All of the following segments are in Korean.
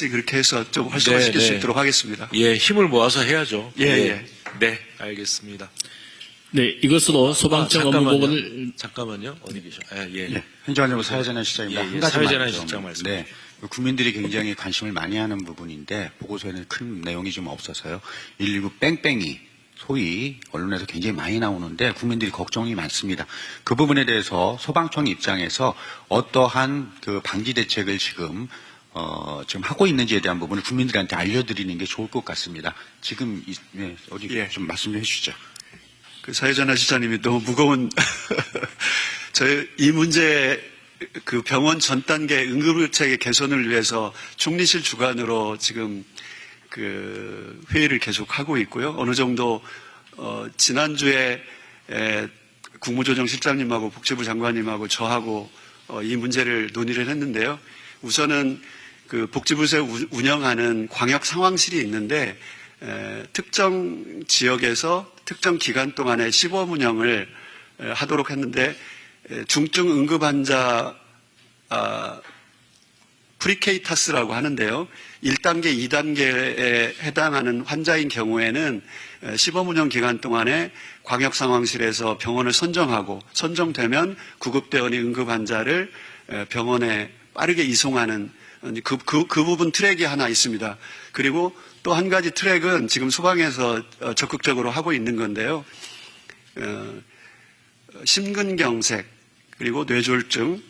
그렇게 해서 좀 활성화시킬 수 있도록 하겠습니다. 예, 힘을 모아서 해야죠. 예. 네, 알겠습니다. 네, 이것으로 소방청 업무 보고를 잠깐만요. 어디 계셔? 예. 행정안전부 사회재난 실장입니다. 한 가지만 사회재난 좀, 실장 말씀. 네. 국민들이 굉장히 관심을 많이 하는 부분인데 보고서에는 큰 내용이 좀 없어서요. 119 뺑뺑이 소위 언론에서 굉장히 많이 나오는데 국민들이 걱정이 많습니다. 그 부분에 대해서 소방청 입장에서 어떠한 그 방지 대책을 지금 하고 있는지에 대한 부분을 국민들한테 알려드리는 게 좋을 것 같습니다. 지금 어디 좀 말씀 좀 해주시죠. 그 사회전화 시장님이 너무 무거운 저희 이 문제 그 병원 전 단계 응급의료체계 개선을 위해서 총리실 주관으로 지금 그 회의를 계속 하고 있고요. 어느 정도 지난주에 국무조정실장님하고 복지부 장관님하고 저하고 이 문제를 논의를 했는데요. 우선은 그 복지부에서 운영하는 광역 상황실이 있는데 특정 지역에서 특정 기간 동안에 시범 운영을 하도록 했는데 중증 응급 환자 프리케이타스라고 하는데요. 1단계, 2단계에 해당하는 환자인 경우에는 시범 운영 기간 동안에 광역 상황실에서 병원을 선정되면 구급대원이 응급 환자를 병원에 빠르게 이송하는 그 부분 트랙이 하나 있습니다. 그리고 또 한 가지 트랙은 지금 소방에서 적극적으로 하고 있는 건데요. 심근경색, 그리고 뇌졸중,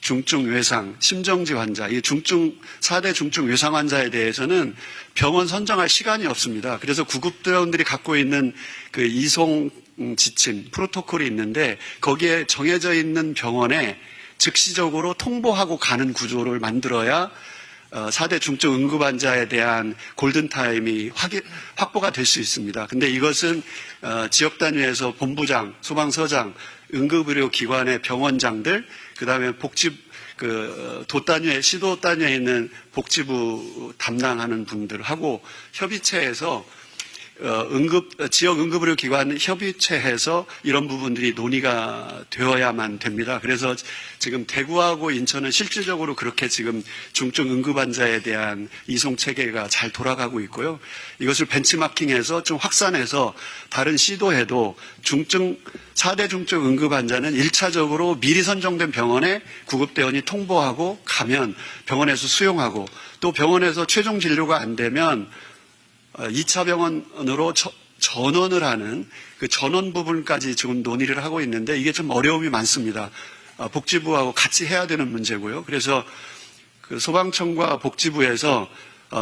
중증 외상, 심정지 환자, 이 4대 중증 외상 환자에 대해서는 병원 선정할 시간이 없습니다. 그래서 구급대원들이 갖고 있는 그 이송 지침, 프로토콜이 있는데 거기에 정해져 있는 병원에 즉시적으로 통보하고 가는 구조를 만들어야 4대 중증 응급 환자에 대한 골든타임이 확보가 될 수 있습니다. 근데 이것은 지역 단위에서 본부장, 소방서장, 응급의료기관의 병원장들, 그 다음에 도 단위에, 시도 단위에 있는 복지부 담당하는 분들하고 협의체에서 지역 응급의료기관 협의체에서 이런 부분들이 논의가 되어야만 됩니다. 그래서 지금 대구하고 인천은 실질적으로 그렇게 지금 중증 응급환자에 대한 이송체계가 잘 돌아가고 있고요. 이것을 벤치마킹해서 좀 확산해서 다른 시도에도 4대 중증 응급환자는 1차적으로 미리 선정된 병원에 구급대원이 통보하고 가면 병원에서 수용하고 또 병원에서 최종 진료가 안 되면 2차 병원으로 전원을 하는 그 전원 부분까지 지금 논의를 하고 있는데 이게 좀 어려움이 많습니다. 복지부하고 같이 해야 되는 문제고요. 그래서 그 소방청과 복지부에서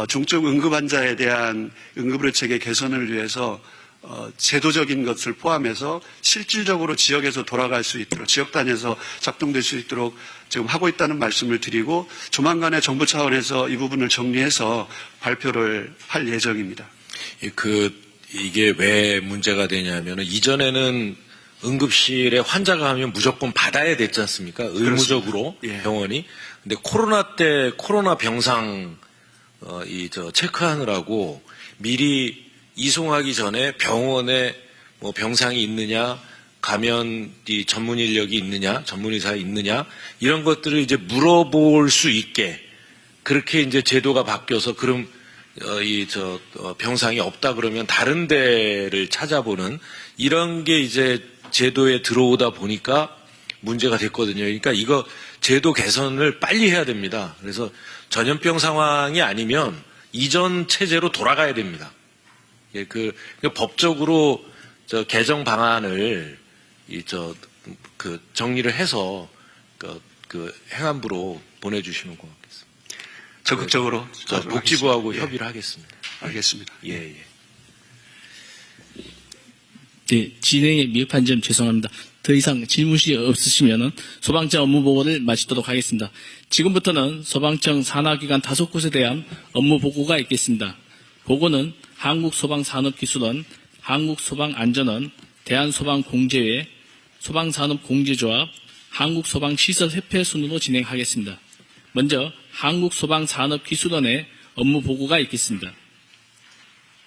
중증 응급 환자에 대한 응급의료체계 개선을 위해서 제도적인 것을 포함해서 실질적으로 지역에서 돌아갈 수 있도록 지역 단위에서 작동될 수 있도록 지금 하고 있다는 말씀을 드리고 조만간에 정부 차원에서 이 부분을 정리해서 발표를 할 예정입니다. 이게 왜 문제가 되냐면은 이전에는 응급실에 환자가 하면 무조건 받아야 됐지 않습니까? 의무적으로 예. 병원이. 근데 코로나 때 코로나 병상 체크하느라고 미리 이송하기 전에 병원에 뭐 병상이 있느냐, 감염 전문 인력이 있느냐, 전문의사 있느냐 이런 것들을 이제 물어볼 수 있게 그렇게 이제 제도가 바뀌어서 그럼 병상이 없다 그러면 다른 데를 찾아보는 이런 게 이제 제도에 들어오다 보니까 문제가 됐거든요. 그러니까 이거 제도 개선을 빨리 해야 됩니다. 그래서 전염병 상황이 아니면 이전 체제로 돌아가야 됩니다. 예, 법적으로 개정 방안을 정리를 해서 행안부로 보내주시면 고맙겠습니다. 적극적으로 복지부하고 하겠습니다. 협의를 하겠습니다. 알겠습니다. 예. 네, 진행에 미흡한 점 죄송합니다. 더 이상 질문이 없으시면 소방청 업무 보고를 마치도록 하겠습니다. 지금부터는 소방청 산하기관 5곳에 대한 업무 보고가 있겠습니다. 보고는 한국소방산업기술원, 한국소방안전원, 대한소방공제회, 소방산업공제조합, 한국소방시설협회 순으로 진행하겠습니다. 먼저 한국소방산업기술원의 업무 보고가 있겠습니다.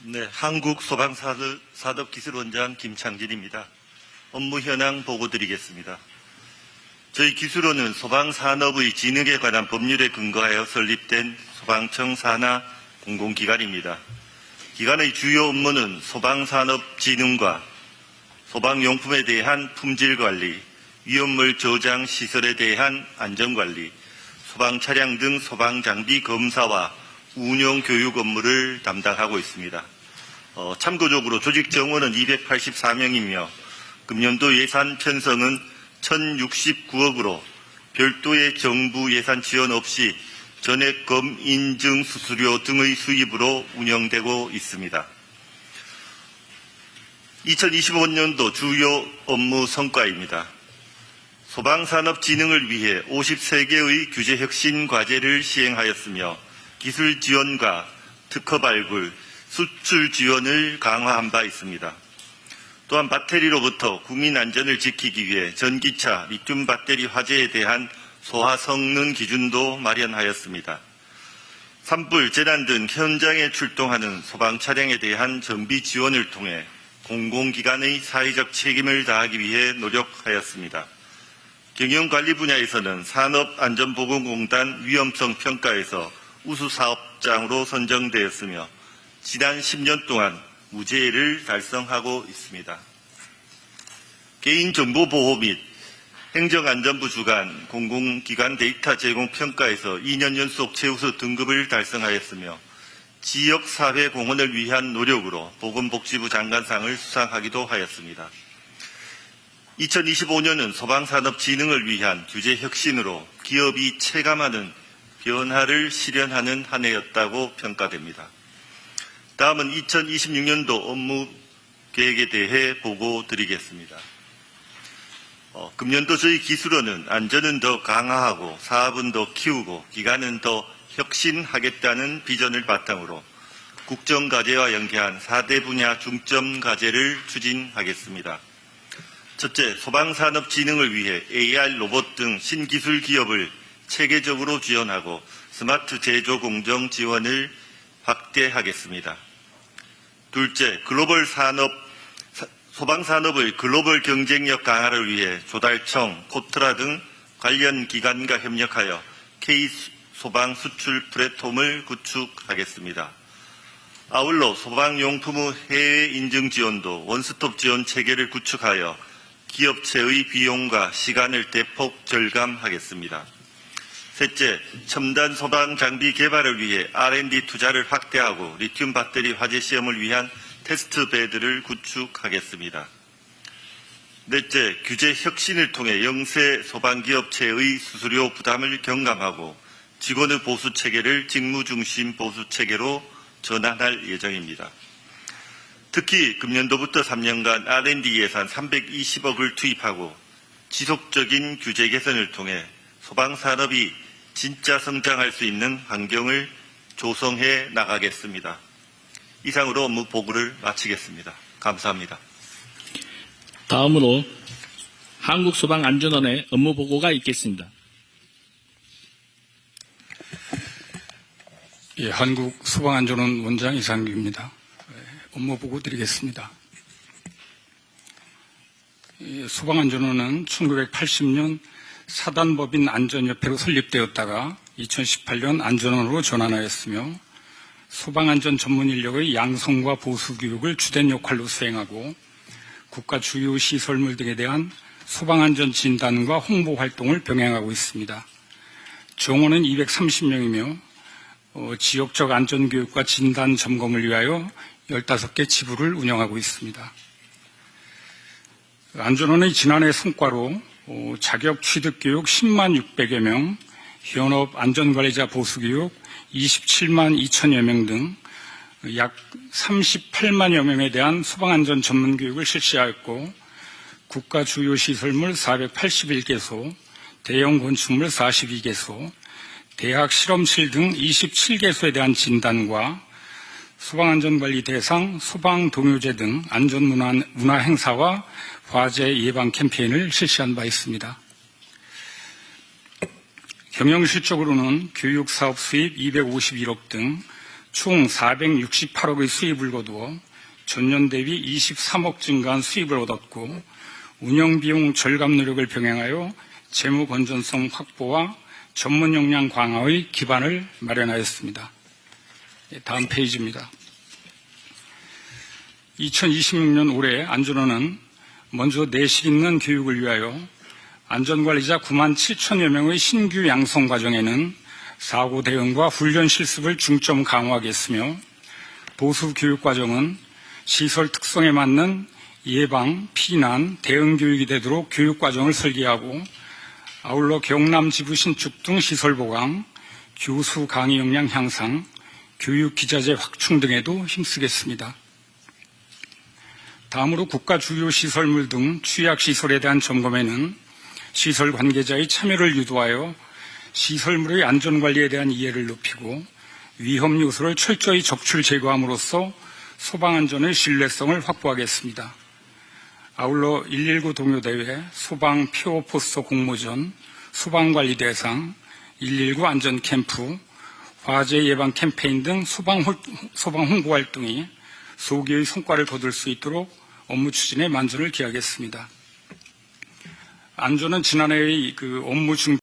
네, 한국소방산업기술원장 김창진입니다. 업무 현황 보고 드리겠습니다. 저희 기술원은 소방산업의 진흥에 관한 법률에 근거하여 설립된 소방청 산하 공공기관입니다. 기관의 주요 업무는 소방산업 진흥과 소방용품에 대한 품질관리, 위험물 저장 시설에 대한 안전관리, 소방차량 등 소방장비 검사와 운용 교육 업무를 담당하고 있습니다. 참고적으로 조직 정원은 284명이며 금년도 예산 편성은 1069억으로 별도의 정부 예산 지원 없이 전액금 인증 수수료 등의 수입으로 운영되고 있습니다. 2025년도 주요 업무 성과입니다. 소방산업 진흥을 위해 53개의 규제 혁신 과제를 시행하였으며 기술 지원과 특허 발굴, 수출 지원을 강화한 바 있습니다. 또한 배터리로부터 국민 안전을 지키기 위해 전기차, 리튬 배터리 화재에 대한 소화 성능 기준도 마련하였습니다. 산불, 재난 등 현장에 출동하는 소방 차량에 대한 정비 지원을 통해 공공기관의 사회적 책임을 다하기 위해 노력하였습니다. 경영관리 분야에서는 산업안전보건공단 위험성 평가에서 우수사업장으로 선정되었으며 지난 10년 동안 무죄를 달성하고 있습니다. 개인정보보호 및 행정안전부 주관 공공기관 데이터 제공 평가에서 2년 연속 최우수 등급을 달성하였으며 지역사회 공헌을 위한 노력으로 보건복지부 장관상을 수상하기도 하였습니다. 2025년은 소방산업 진흥을 위한 규제 혁신으로 기업이 체감하는 변화를 실현하는 한 해였다고 평가됩니다. 다음은 2026년도 업무 계획에 대해 보고 드리겠습니다. 금년도 저희 기술원은 안전은 더 강화하고 사업은 더 키우고 기관은 더 혁신하겠다는 비전을 바탕으로 국정과제와 연계한 4대 분야 중점 과제를 추진하겠습니다. 첫째, 소방산업 진흥을 위해 AR 로봇 등 신기술 기업을 체계적으로 지원하고 스마트 제조 공정 지원을 확대하겠습니다. 둘째, 소방산업의 글로벌 경쟁력 강화를 위해 조달청, 코트라 등 관련 기관과 협력하여 K-소방 수출 플랫폼을 구축하겠습니다. 아울러 소방용품의 해외 인증 지원도 원스톱 지원 체계를 구축하여 기업체의 비용과 시간을 대폭 절감하겠습니다. 셋째, 첨단 소방 장비 개발을 위해 R&D 투자를 확대하고 리튬 배터리 화재 시험을 위한 테스트 베드를 구축하겠습니다. 넷째, 규제 혁신을 통해 영세 소방기업체의 수수료 부담을 경감하고 직원의 보수 체계를 직무 중심 보수 체계로 전환할 예정입니다. 특히 금년도부터 3년간 R&D 예산 320억을 투입하고 지속적인 규제 개선을 통해 소방산업이 진짜 성장할 수 있는 환경을 조성해 나가겠습니다. 이상으로 업무 보고를 마치겠습니다. 감사합니다. 다음으로 한국소방안전원의 업무 보고가 있겠습니다. 예, 한국소방안전원 원장 이상규입니다. 업무 보고 드리겠습니다. 소방안전원은 1980년 사단법인 안전협회로 설립되었다가 2018년 안전원으로 전환하였으며 소방안전 전문 인력의 양성과 보수 교육을 주된 역할로 수행하고 국가 주요 시설물 등에 대한 소방안전 진단과 홍보 활동을 병행하고 있습니다. 정원은 230명이며 지역적 안전교육과 진단 점검을 위하여 15개 지부를 운영하고 있습니다. 안전원의 지난해 성과로 자격 취득교육 10만 600여 명, 현업 안전관리자 보수교육 27만 2천여 명 등 약 38만여 명에 대한 소방안전 전문교육을 실시하였고 국가 주요 시설물 481개소, 대형 건축물 42개소, 대학 실험실 등 27개소에 대한 진단과 소방안전관리 대상, 소방동요제 등 안전문화 행사와 화재 예방 캠페인을 실시한 바 있습니다. 경영실적으로는 교육사업 수입 251억 등 총 468억의 수입을 거두어 전년 대비 23억 증가한 수입을 얻었고 운영비용 절감 노력을 병행하여 재무 건전성 확보와 전문 역량 강화의 기반을 마련하였습니다. 다음 페이지입니다. 2026년 올해 안전원은 먼저 내실 있는 교육을 위하여 안전관리자 9만 7천여 명의 신규 양성 과정에는 사고 대응과 훈련 실습을 중점 강화하겠으며 보수 교육 과정은 시설 특성에 맞는 예방, 피난, 대응 교육이 되도록 교육 과정을 설계하고 아울러 경남 지부 신축 등 시설 보강, 교수 강의 역량 향상, 교육 기자재 확충 등에도 힘쓰겠습니다. 다음으로 국가 주요 시설물 등 취약 시설에 대한 점검에는 시설 관계자의 참여를 유도하여 시설물의 안전관리에 대한 이해를 높이고 위험 요소를 철저히 적출 제거함으로써 소방안전의 신뢰성을 확보하겠습니다. 아울러 119 동요대회, 소방 표어 포스터 공모전, 소방관리 대상, 119 안전캠프, 화재 예방 캠페인 등 소방 홍보 활동이 소기의 성과를 거둘 수 있도록 업무 추진에 만전을 기하겠습니다. 안전은 지난해의 업무 중